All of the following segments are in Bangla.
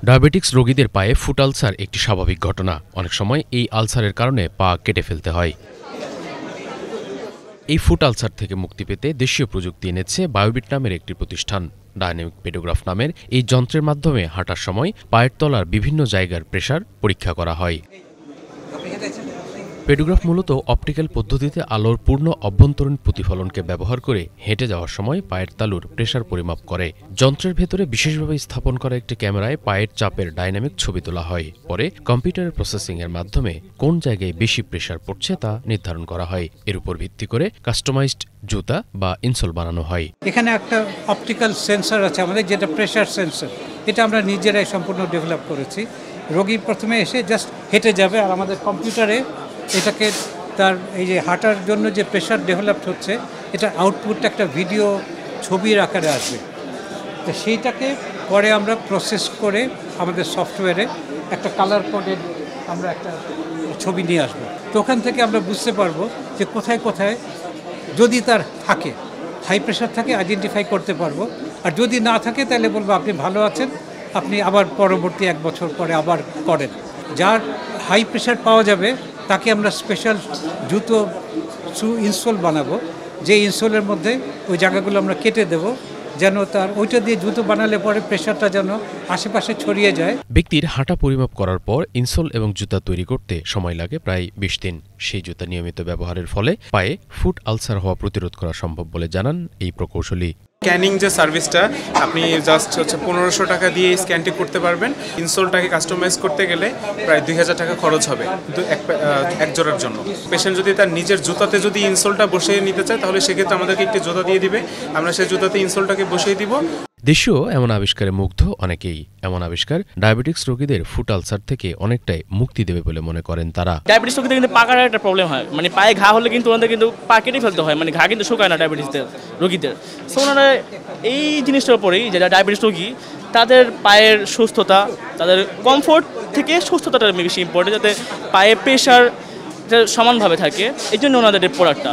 ডায়াবেটিক্স রোগীদের পায়ে ফুট আলসার একটি স্বাভাবিক ঘটনা। অনেক সময় এই আলসারের কারণে পা কেটে ফেলতে হয়। এই ফুট আলসার থেকে মুক্তি পেতে দেশীয় প্রযুক্তি এনেছে বায়োবিট নামের একটি প্রতিষ্ঠান। ডাইনামিক পেডোগ্রাফ নামের এই যন্ত্রের মাধ্যমে হাঁটার সময় পায়ের তলার বিভিন্ন জায়গার প্রেসার পরীক্ষা করা হয়। পেডোগ্রাফ মূলত অপটিক্যাল পদ্ধতিতে আলোর পূর্ণ অভ্যন্তরীণ প্রতিফলনকে ব্যবহার করে হেঁটে যাওয়ার সময় পায়ের তালুর প্রেসার পরিমাপ করে। যন্ত্রের ভেতরে বিশেষভাবে স্থাপন করা একটি ক্যামেরায় পায়ের চাপের ডাইনামিক ছবি তোলা হয়। পরে কম্পিউটারের প্রসেসিংয়ের মাধ্যমে কোন জায়গায় বেশি প্রেসার পড়ছে তা নির্ধারণ করা হয়। এর উপর ভিত্তি করে কাস্টমাইজড জুতা বা ইনসোল বানানো হয়। এখানে একটা অপটিক্যাল সেন্সর আছে আমাদের, যেটা প্রেসার সেন্সর। এটা আমরা নিজেরাই সম্পূর্ণ ডেভেলপ করেছি। রোগী প্রথমে এসে জাস্ট হেঁটে যাবে, আর আমাদের কম্পিউটারে এটাকে তার এই যে হাঁটার জন্য যে প্রেশার ডেভেলপ হচ্ছে, এটা আউটপুটটা একটা ভিডিও ছবির আকারে আসবে। তো সেইটাকে পরে আমরা প্রসেস করে আমাদের সফটওয়্যারে একটা কালার কোডেড আমরা একটা ছবি নিয়ে আসবো। তো ওখান থেকে আমরা বুঝতে পারবো যে কোথায় কোথায় যদি তার থাকে, হাই প্রেশার থাকে, আইডেন্টিফাই করতে পারবো। আর যদি না থাকে তাহলে বলবো আপনি ভালো আছেন, আপনি আবার পরবর্তী 1 বছর পরে আবার করেন। যার হাই প্রেশার পাওয়া যাবে তাকে আমরা স্পেশাল জুতো ইনসোল বানাবো, যে ইনসোলের মধ্যে ওই জায়গাগুলো আমরা কেটে দেব, যেন তার ওইটা দিয়ে জুতো বানালে পরে প্রেশারটা যেন আশেপাশে ছড়িয়ে যায়। ব্যক্তির হাঁটা পরিমাপ করার পর ইনসোল এবং জুতা তৈরি করতে সময় লাগে প্রায় 20 দিন। সেই জুতা নিয়মিত ব্যবহারের ফলে পায়ে ফুট আলসার হওয়া প্রতিরোধ করা সম্ভব বলে জানান এই প্রকৌশলী। স্ক্যানিং যে সার্ভিসটা, আপনি জাস্ট 1500 টাকা দিয়ে স্ক্যানটি করতে পারবেন। ইনসোলটাকে কাস্টমাইজ করতে গেলে প্রায় 2000 টাকা খরচ হবে কিন্তু এক জোড়ার জন্য। পেশেন্ট যদি তার নিজের জুতাতে যদি ইনসোলটা বসিয়ে নিতে চায়, তাহলে সেক্ষেত্রে আমাদেরকে একটি জুতা দিয়ে দিবে, আমরা সেই জুতাতে ইনসোলটাকে বসিয়ে দিব। দেশীয় এমন আবিষ্কারে মুগ্ধ অনেকেই। এমন আবিষ্কার ডায়াবেটিক্স রোগীদের ফুট আলসার থেকে অনেকটাই মুক্তি দেবে বলে মনে করেন তারা। ডায়াবেটিস রোগীদের কিন্তু পা কাটার একটা প্রবলেম হয়, মানে পায়ে ঘা হলে কিন্তু ওনাদের কিন্তু পা কেটে ফেলতে হয়, মানে ঘা কিন্তু শুকায় না ডায়াবেটিসদের রোগীদের। সো ওনারা এই জিনিসটার উপরেই, যেটা ডায়াবেটিস রোগী তাদের পায়ের সুস্থতা, তাদের কমফোর্ট থেকে সুস্থতাটা বেশি ইম্পর্টেন্ট, যাতে পায়ে প্রেশার সমানভাবে থাকে, এই জন্য ওনাদের এই প্রোডাক্টটা।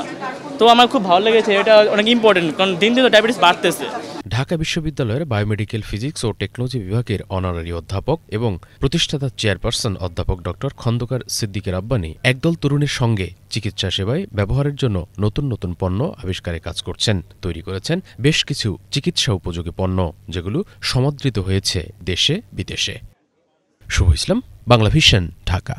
তো আমার খুব ভালো লেগেছে, এটা অনেক ইম্পর্টেন্ট, কারণ দিন দিন ডায়াবেটিস বাড়তেছে। ঢাকা বিশ্ববিদ্যালয়ের বায়োমেডিক্যাল ফিজিক্স ও টেকনোলজি বিভাগের অনারারি অধ্যাপক এবং প্রতিষ্ঠাতা চেয়ারপারসন অধ্যাপক ডক্টর খন্দকার সিদ্দিক রাব্বানী একদল তরুণের সঙ্গে চিকিৎসা সেবায় ব্যবহারের জন্য নতুন নতুন পণ্য আবিষ্কারে কাজ করছেন। তৈরি করেছেন বেশ কিছু চিকিৎসা উপযোগী পণ্য, যেগুলো সমাদৃত হয়েছে দেশে বিদেশে। শুভ ইসলাম, বাংলা ভিশন, ঢাকা।